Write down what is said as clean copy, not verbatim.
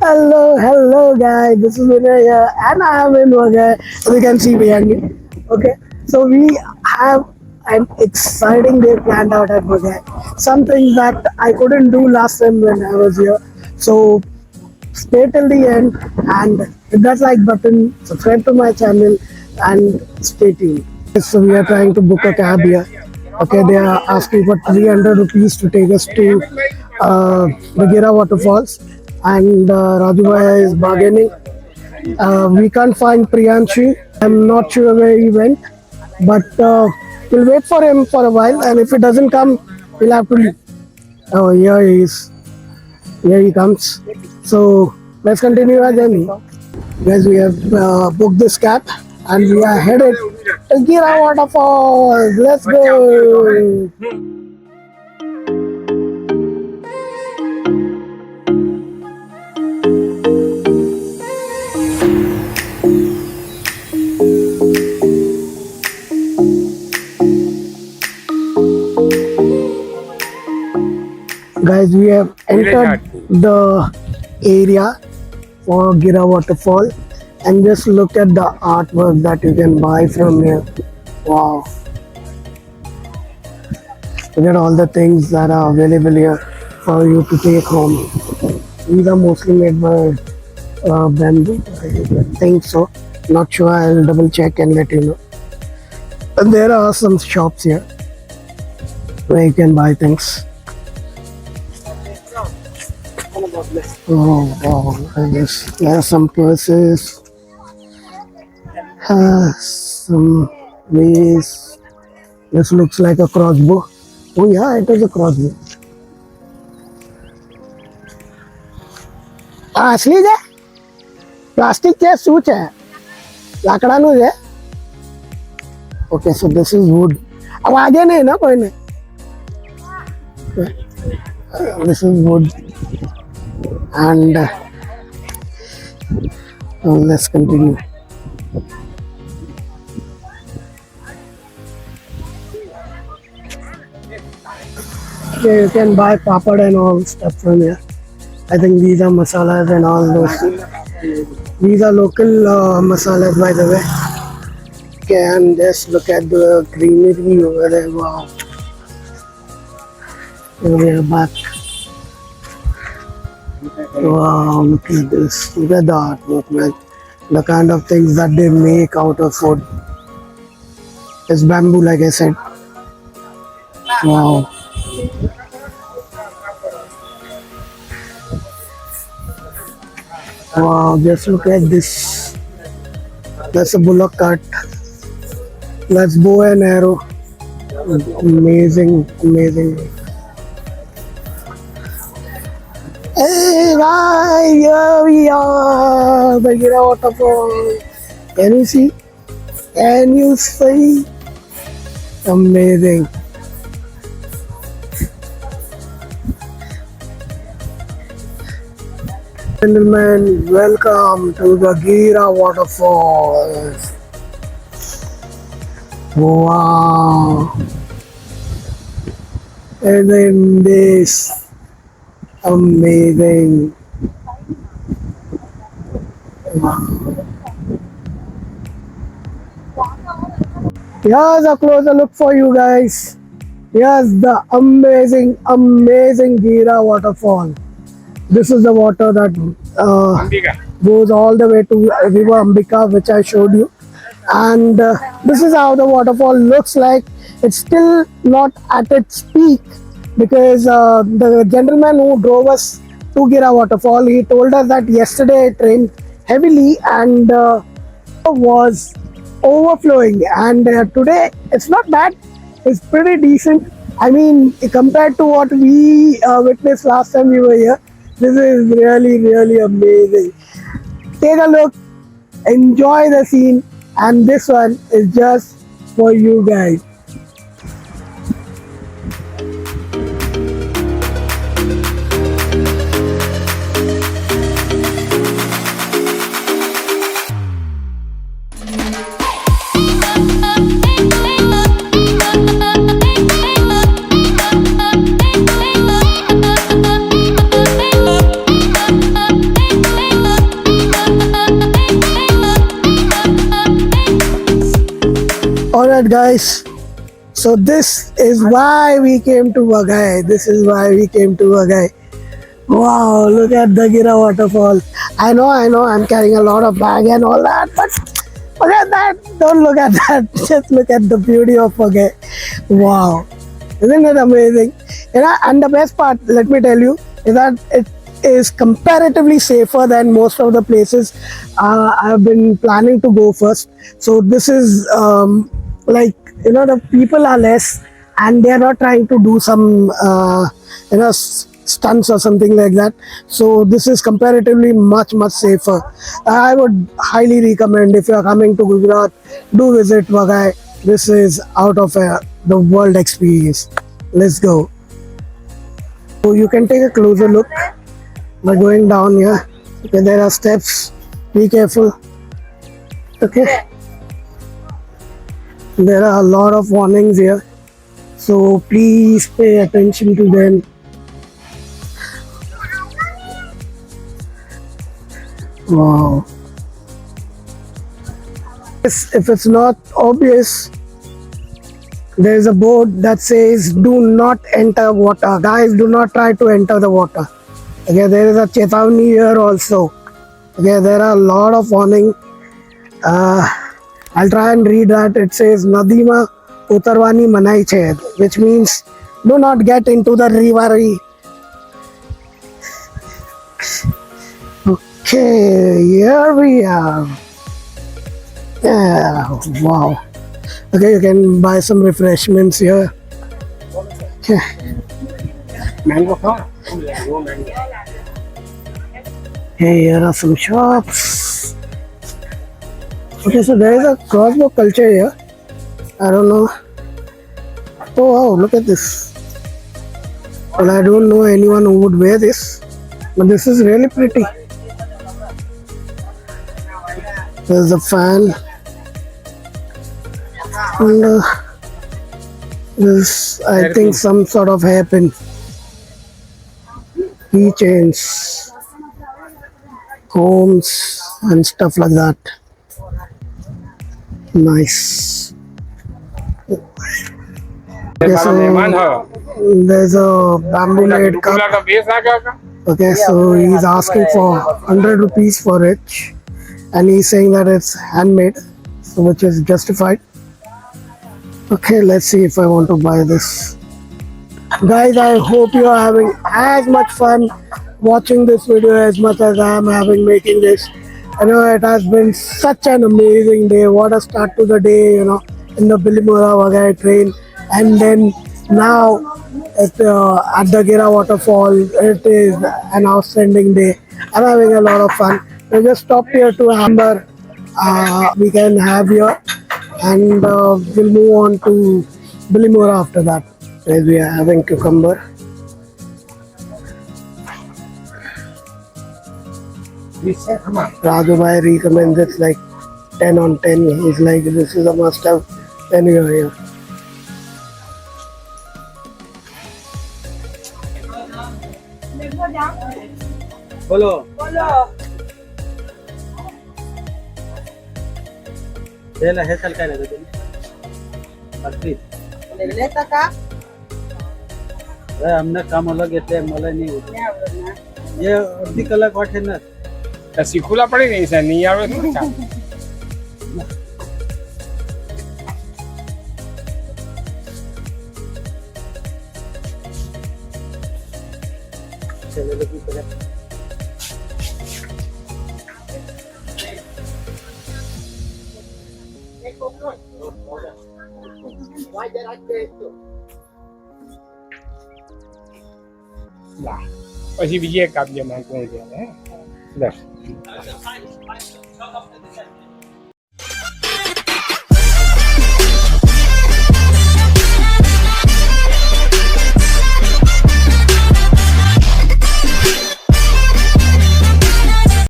Hello guys, this is Vinay here and I am in Waghai, as you can see behind me. Okay, so we have an exciting day planned out at Waghai. Something that I couldn't do last time when I was here. So stay till the end and hit that like button, subscribe to my channel and stay tuned. So we are trying to book a cab here. Okay, they are asking for 300 rupees to take us to the Gira Waterfalls, and Raju Bhai is bargaining. We can't find Priyanshu. I'm not sure where he went, but we'll wait for him for a while, and if he doesn't come, we'll have to leave. Oh, here he is. Here he comes. So let's continue our journey. Guys, we have booked this cab and we are headed to Gira Waterfalls. Let's go. Guys, we have entered the area for Gira Waterfall, and just look at the artwork that you can buy from here. Wow! Look at all the things that are available here for you to take home. These are mostly made by bamboo. I think so. Not sure. I'll double check and let you know. And there are some shops here where you can buy things. Oh wow, I guess there are some purses, some ways. This looks like a crossbow. Oh yeah, it is a crossbow. असली है plastic के सूच है लाकड़ानु है. Okay, so this is wood. अब आगे नहीं ना कोई नहीं. This is wood. And let's continue. Okay, you can buy papad and all stuff from here. I think these are masalas and all those things. These are local masalas, by the way. Okay, and just look at the greenery over there. Wow. And we are back. Wow, look at this. Look at the artwork, man. The kind of things that they make out of wood. It's bamboo, like I said. Wow. Wow, just look at this. That's a bullock cart. That's bow and arrow. Amazing, amazing. Hey guys, here we are, the Gira Waterfall. Can you see? Can you see? Amazing. Gentlemen, welcome to the Gira Waterfalls. Wow. And then this. Amazing. Here's a closer look for you guys. Here's the amazing Gira Waterfall. This is the water that goes all the way to River Ambika, which I showed you. And this is how the waterfall looks like. It's still not at its peak, because the gentleman who drove us to Gira Waterfall, he told us that yesterday it rained heavily and was overflowing, and today it's not bad, it's pretty decent. I mean, compared to what we witnessed last time we were here, this is really amazing. Take a look, enjoy the scene, and this one is just for you guys. it, guys. So this is why we came to Waghai. This is why we came to Waghai. Wow, look at the Gira Waterfall. I know, I'm carrying a lot of bag and all that, but look at that. Don't look at that. Just look at the beauty of Waghai. Wow. Isn't it amazing? You know, and the best part, let me tell you, is that it is comparatively safer than most of the places I've been planning to go first. So this is like, you know, the people are less and they are not trying to do some stunts or something like that. So this is comparatively much safer. I would highly recommend, if you are coming to Gujarat, do visit Waghai. This is out of the world experience. Let's go. So you can take a closer look by going down here. Okay, there are steps. Be careful. Okay. There are a lot of warnings here, so please pay attention to them. Wow. If it's not obvious, there's a board that says do not enter water. Guys, do not try to enter the water. Okay, there is a chetavni here also. Okay, there are a lot of warning. I'll try and read that. It says Nadima Utarwani Manai Chhe, which means do not get into the river. Okay, here we are. Yeah, wow. Okay, you can buy some refreshments here. Okay. Mango. Hey, here are some shops. Okay, so there is a crossbow culture here. I don't know. Oh wow, look at this. Well, I don't know anyone who would wear this, but this is really pretty. There's a fan. And this, I think, some sort of hairpin. Keychains, combs, and stuff like that. Nice. Okay, so there's a bamboo made cup. Okay, so he's asking for 100 rupees for it, and he's saying that it's handmade, so which is justified. Okay, let's see if I want to buy this. Guys, I hope you are having as much fun watching this video as much as I am having making this. I know it has been such an amazing day. What a start to the day, you know, in the Bilimora Waghai train. And then now at the Gira Waterfall, it is an outstanding day. I'm having a lot of fun. We just stopped here to hamburger we can have here, and we'll move on to Bilimora after that, where we are having cucumber. Raju Bhai recommends it's like 10 on 10. He's like, this is a must have when you are here. Follow. त्याला हे चाल काय लागत बाकी लेता का हमने काम अलग घेतले मला नाही होत ये अर्धी कलाक वाटे ना तर शिकूला पडेल नाही सर नाही यावेळेस ना चलो की करे Why did I say so? પછી બીજી એક આપજે માં કોણ છે હે બસ